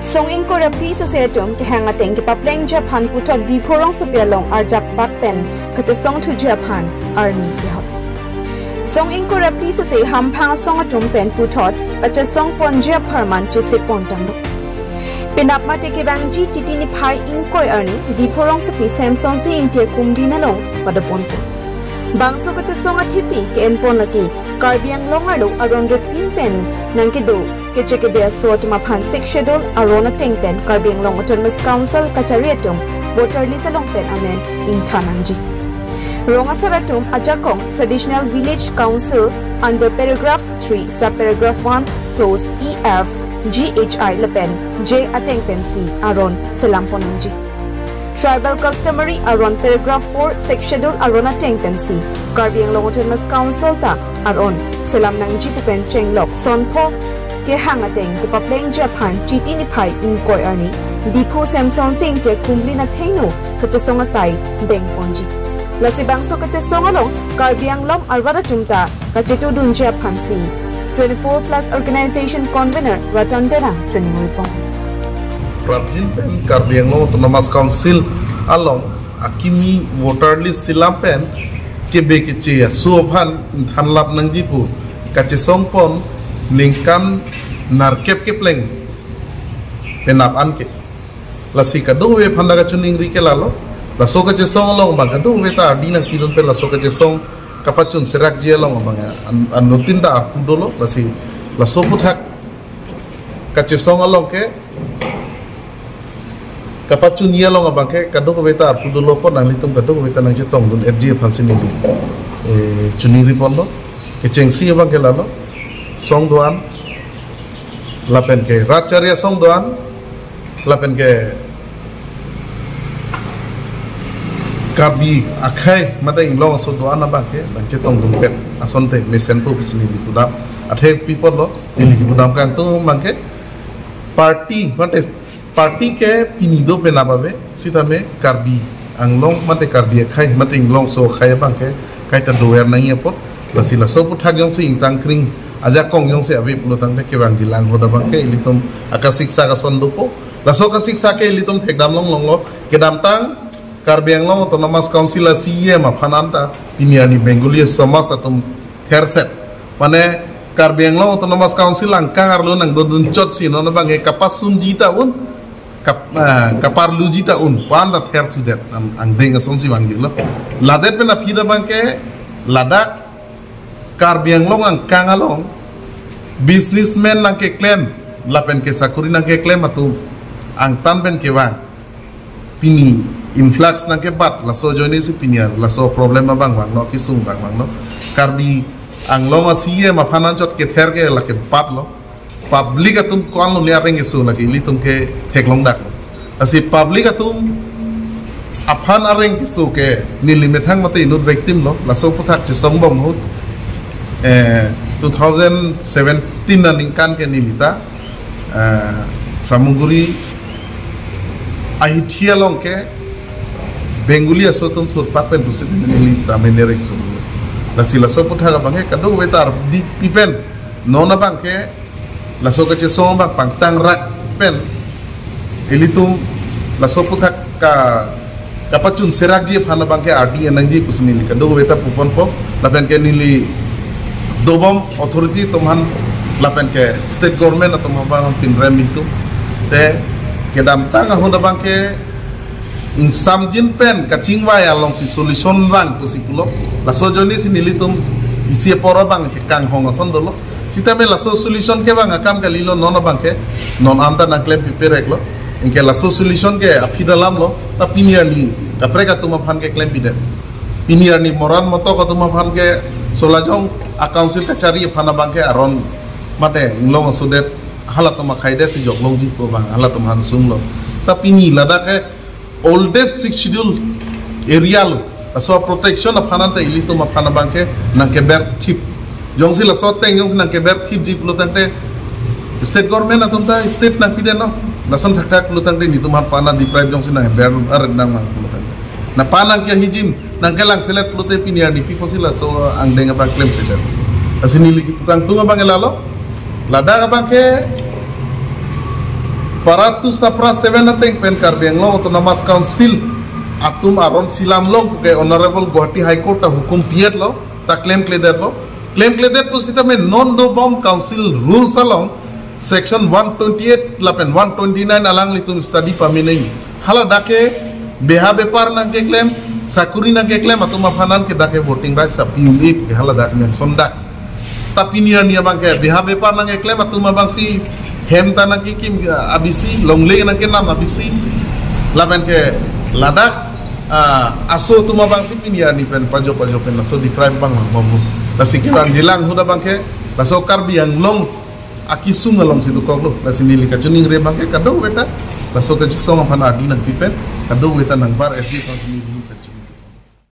Song in ko rapi societum ke hanga teng ke papleng Japan putok di porong sepialong arjak bakpen kaca song tu Japan arni ke hop. Song in ko rapi socie hampang song atum pen putot kaca song pon Japan tu sepon tanglo. Penap mate ke bangji titi ni pai in koi arni di porong sepi Samsung si in te kumdi nalong pada ponpon. Bangso kaca song atipi ke enpon lagi karbiang longarlo around the pin pen nang ke do Kecik dia sort mapan six schedule arona tengpen Karbiang Long Autonomous Council kacariatum water lisa longpen amen in Tananji. Ronga saratum ajakong Traditional Village Council under paragraph 3 subparagraph 1 clause EF GHI lepen J atengpen C aron selamponanji. Tribal customary aron paragraph 4 six schedule arona tengpen C Karbiang Long Autonomous Council ta aron selamnangji pupen chenglok sonpo ke hangateng ke papleng Japan titi ni pai in koi arni dipu Samsung sing te kumli na tengno kacasong asai deng ponji lasi bangso kacasong along Karbiang Long arwada tumta kacitu dun Japan si 24 plus organization convener Ratan Derang Chuningui Pong Prabjin pen Karbiang Long Autonomous Council along akimi voter list silampen ke bekice suophan thanlap nang jipu kacasong pon ningkan narkep kepleng penap anke lasi kadung we phandaga chuning rike lalo laso ka jesong long bang kadung we ta dinang pilon pe laso ka jesong kapachun serak je long bang anutin da pudolo lasi laso puthak ka jesong long ke kapachun ye long bang ke kadung we ta pudolo pon nang litum kadung we ta nang jetong dun fj phansin ni chuning ri pollo ke chengsi bang ke lalo song doan lapen ke Ratcharya song doan lapen ke kabi akhai mata inglong so doan abang ke bangce tong dumpet asonte mesento bisini di pudam athe people lo ini pudam kan tu mangke party mate party ke pinido penababe sitame karbi anglong mate karbi akhai mate inglong so khai bangke kai ta doer nang yapot lasila so puthak yong sing tangkring aja kong yong se abi pulutang te kebang dilang hoda bangke ilitum akasiksa ka sondupo laso ka siksa ke ilitum thekdam long lo kedam tang Karbiang Long Autonomous Council siye ma phananta piniani Bengali samas atum herset mane Karbiang Long Autonomous Council ang kangarlo nang dodun chot sino na bange kapasun jita un kaparlu jita un panda hersu det ang denga sonsi banggilo ladet pena phida bangke ladak Karbiang Long ang kangalong businessman nang ke claim lapen ke sakuri nang ke claim atu ang tanben ke wang pini influx nang ke bat laso joni si pinyar laso problema bang no kisung bang no karbi ang long asiye ma phananchot ke ther ke la ke bat lo public atum kon lo nya reng isu la ke litum ke theklong dak asi public atum aphan areng kisu ke nilimethang mate inut victim lo laso puthak chi songbom hut 2017 na ningkan ke nilita samuguri ahithia long ke Bengali asotum thut papen dusit nilita menerek so la sila so putha bang ke kadu wetar di pipen nona bang ke la so ke song bang pangtang rak pen elitum la so putha ka kapachun serak ji phana bang ke ardi nang ji kusni kadu weta pupon po la pen ke nili dobom authority tumhan lapen ke state government atau mabang pinrem itu te kedam tang ahun bang ke insam jin pen kacingwa ya long si solution bang kusi pulo la so joni si nilitum isi poro bang ke kang hong son dolo sitame la so solution ke bang akam ke lilo non bang ke non anda na claim piperek lo inke la so solution ke apidalam lo tapi ni ani kapreka tuma phan ke claim pide piniar ni moran moto ko tuma phan ke solajong council kacari phana bangke aron mate inglong sudet halat ma khaide si joklong ji ko bang halat ma sung lo tapi ni lada ke oldest six schedule area lo so protection of phana ta ili to ma phana bangke nang ke ber thip jong si la so teng jong si nang ke ber thip ji lo tante state government atum ta state nang pide no nason thak thak lo tante ni to ma pana deprive jong si nang ber ar nang ma lo tante na panang ke hijim nang kelang selet lo te piniar ni pipo sila so ang denga bang claim te asini liki pukang tunga bang elalo lada bang ke para tu sapra 7 nateng pen karbeng long to namas council atum aron silam long ke honorable Guwahati High Court ta hukum piet lo ta claim kleder tu sita me non do bomb council rules along section 128 lapen 129 alang litum study paminei hala dake beha bepar nang ke claim sakuri nang ke claim atum afanan ke dake voting rights sa piulit ke hala dak men sondak tapi nia bang ke beha bepar nang ke claim atum bang si hem tanang ki kim abisi longle nang ke nam abisi lapen ke ladak aso tu mabang si pinia ni pen pajo pen so di crime bang mamu nasi kirang hilang huda bang ke naso karbi yang long akisung along situ kok lo nasi nili kacuning re bang ke kado beta naso ke song pan adi nang pipen kado beta nang bar SD tahun 2007